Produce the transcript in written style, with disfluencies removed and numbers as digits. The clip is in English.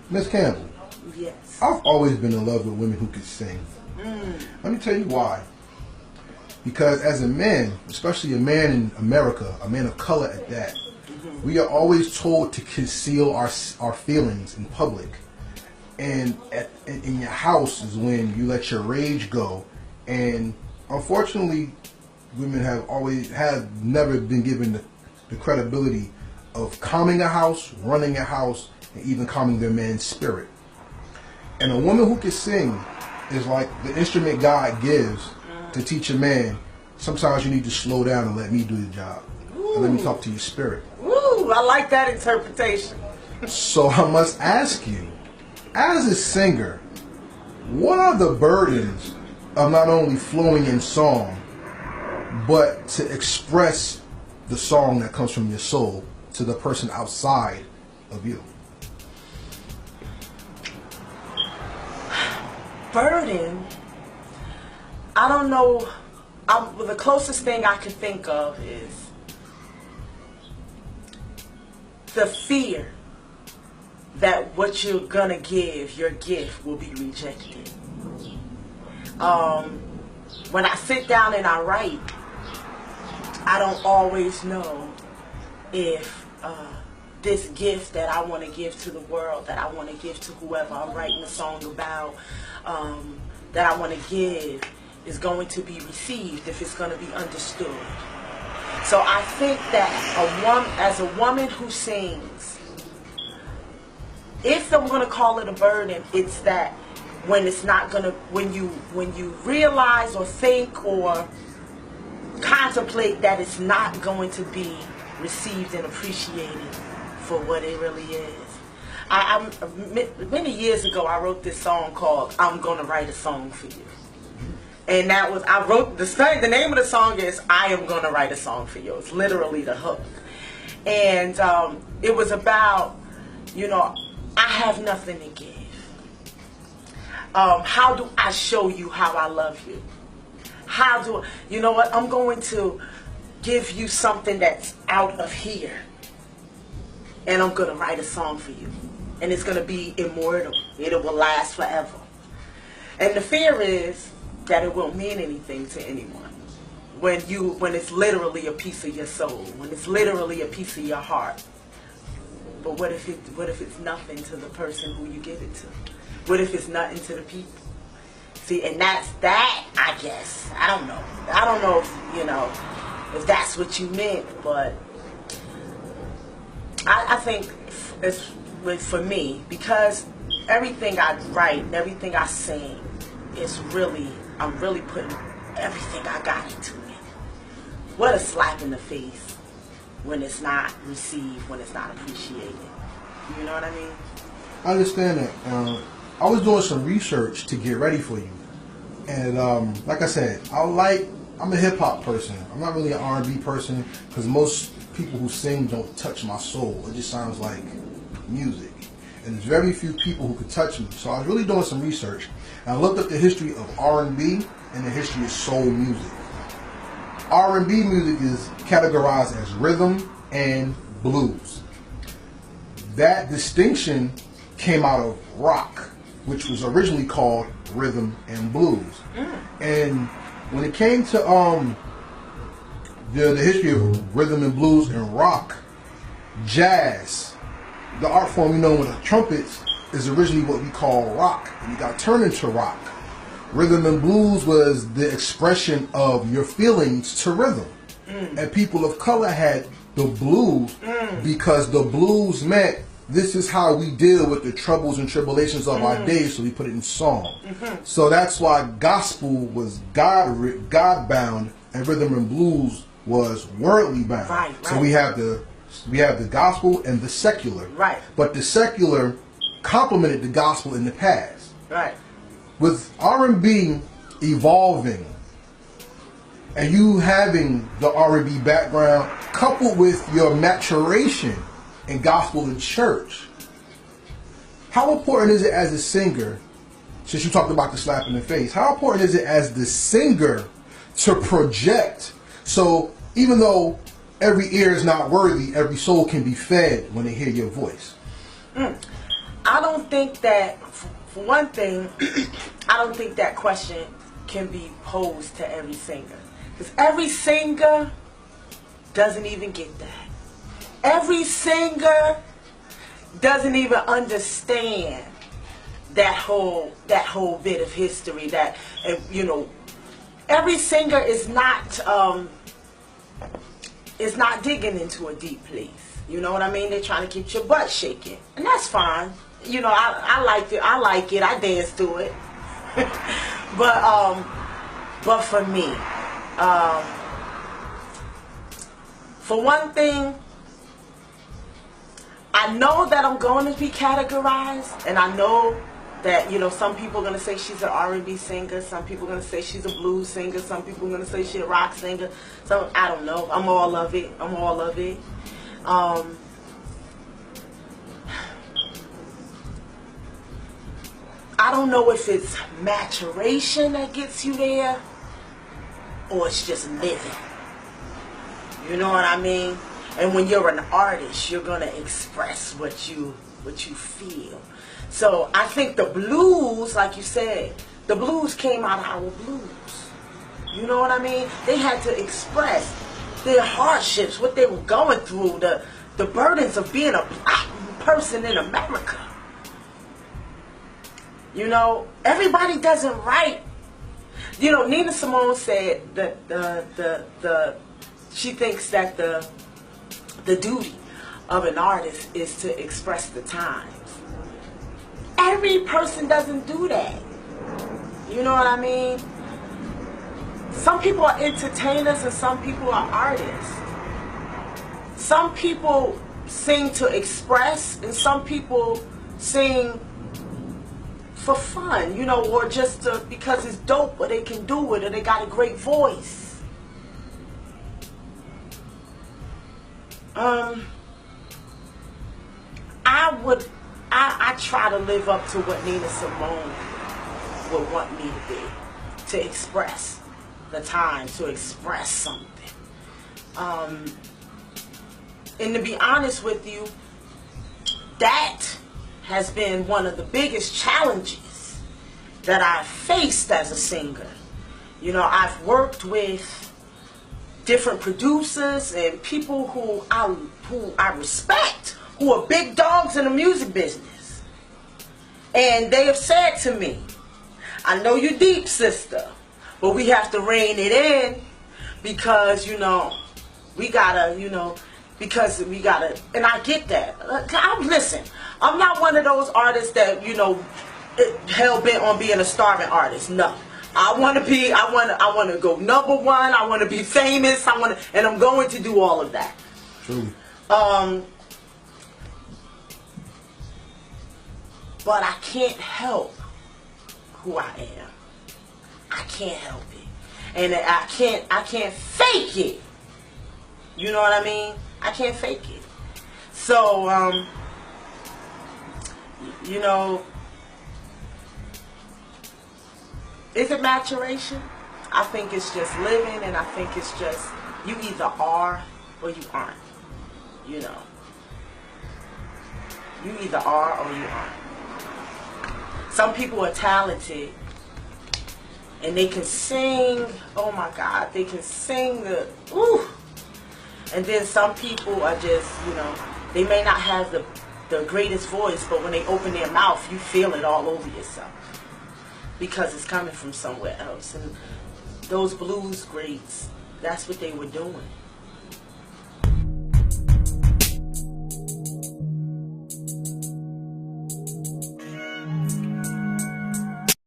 Miss Campbell. Yes. I've always been in love with women who can sing. Let me tell you why. Because as a man, especially a man in America, a man of color at that, we are always told to conceal our feelings in public. And in your house is when you let your rage go. And unfortunately, women have never been given the credibility of calming a house, running a house, and even calming their man's spirit. And a woman who can sing is like the instrument God gives to teach a man. Sometimes you need to slow down and let me do the job. And let me talk to your spirit. Ooh, I like that interpretation. So I must ask you, as a singer, what are the burdens of not only flowing in song, but to express the song that comes from your soul to the person outside of you? Burden, I don't know. The closest thing I can think of is the fear that what you're gonna give, your gift, will be rejected. When I sit down and I write, I don't always know if this gift that I want to give to the world, that I want to give to whoever I'm writing a song about, that I want to give, is going to be received, if it's going to be understood. So I think that as a woman who sings, if I'm going to call it a burden, it's that when it's not going to, when you realize or think or contemplate that it's not going to be received and appreciated for what it really is. Many years ago, I wrote this song called "I'm Gonna Write a Song for You," and that was, I wrote the name of the song is "I Am Gonna Write a Song for You." It's literally the hook, and it was about, I have nothing to give. How do I show you how I love you? You know what? I'm going to give you something that's out of here, and I'm going to write a song for you, and it's going to be immortal. It will last forever. And the fear is that it won't mean anything to anyone when it's literally a piece of your soul, when it's literally a piece of your heart. But what if it's nothing to the person who you give it to? What if it's nothing to the people? See, and that's that, I guess. I don't know if that's what you meant, but I think it's for me, because everything I write, everything I sing is I'm really putting everything I got into it. What a slap in the face when it's not received, when it's not appreciated. You know what I mean? I understand that. I was doing some research to get ready for you, and like I said, I'm a hip-hop person. I'm not really an R&B person, because most people who sing don't touch my soul. It just sounds like music, and there's very few people who could touch me. So I was really doing some research, and I looked up the history of R&B and the history of soul music. R&B music is categorized as rhythm and blues. That distinction came out of rock, which was originally called rhythm and blues. And when it came to the history of rhythm and blues and rock, jazz, the art form with the trumpets, is originally what we call rock, and it got turned into rock. Rhythm and blues was the expression of your feelings to rhythm. And people of color had the blues because the blues meant this is how we deal with the troubles and tribulations of our days, so we put it in song. So that's why gospel was God-bound and rhythm and blues was worldly bound. Right. So we have the gospel and the secular. Right. But the secular complemented the gospel in the past. Right. With R&B evolving and you having the R&B background coupled with your maturation in gospel and church, how important is it as a singer, since you talked about the slap in the face, how important is it as the singer to project? So even though every ear is not worthy, every soul can be fed when they hear your voice? I don't think that, for one thing, I don't think that question can be posed to every singer. Because every singer doesn't even get that. Every singer doesn't even understand that whole bit of history. That, you know, every singer is not digging into a deep place. You know what I mean? They're trying to keep your butt shaking, and that's fine. You know, I like it. I dance to it. But for me, for one thing, I know that I'm going to be categorized, and I know that, you know, some people are going to say she's an R&B singer, some people are going to say she's a blues singer, some people are going to say she's a rock singer. So I don't know. I'm all of it. I don't know if it's maturation that gets you there, or it's just living. You know what I mean? And when you're an artist, you're gonna express what you feel. So I think the blues, like you said, the blues came out of our blues. You know what I mean? They had to express their hardships, what they were going through, the burdens of being a black person in America. You know, everybody doesn't write. You know, Nina Simone said that she thinks that the duty of an artist is to express the times. Every person doesn't do that. You know what I mean? Some people are entertainers and some people are artists. Some people sing to express and some people sing for fun, you know, or just because it's dope or they can do it or they got a great voice. I try to live up to what Nina Simone would want me to be, to express the time, to express something. And to be honest with you, that has been one of the biggest challenges that I've faced as a singer. You know, I've worked with different producers and people who I respect, who are big dogs in the music business. And they have said to me, I know you're deep, sister, but we have to rein it in because, you know, we gotta, you know, because we gotta, and I get that. Listen, I'm not one of those artists that, you know, hell-bent on being a starving artist. No. I want to go number one. I want to be famous. And I'm going to do all of that. Truly. But I can't help who I am. I can't help it. And I can't fake it. You know what I mean? I can't fake it. So, you know, is it maturation? I think it's just living, and I think it's just, you either are or you aren't. You know. You either are or you aren't. Some people are talented and they can sing, oh my God, they can sing the, ooh. And then some people are just, you know, they may not have the greatest voice, but when they open their mouth, you feel it all over yourself because it's coming from somewhere else. And those blues greats, that's what they were doing.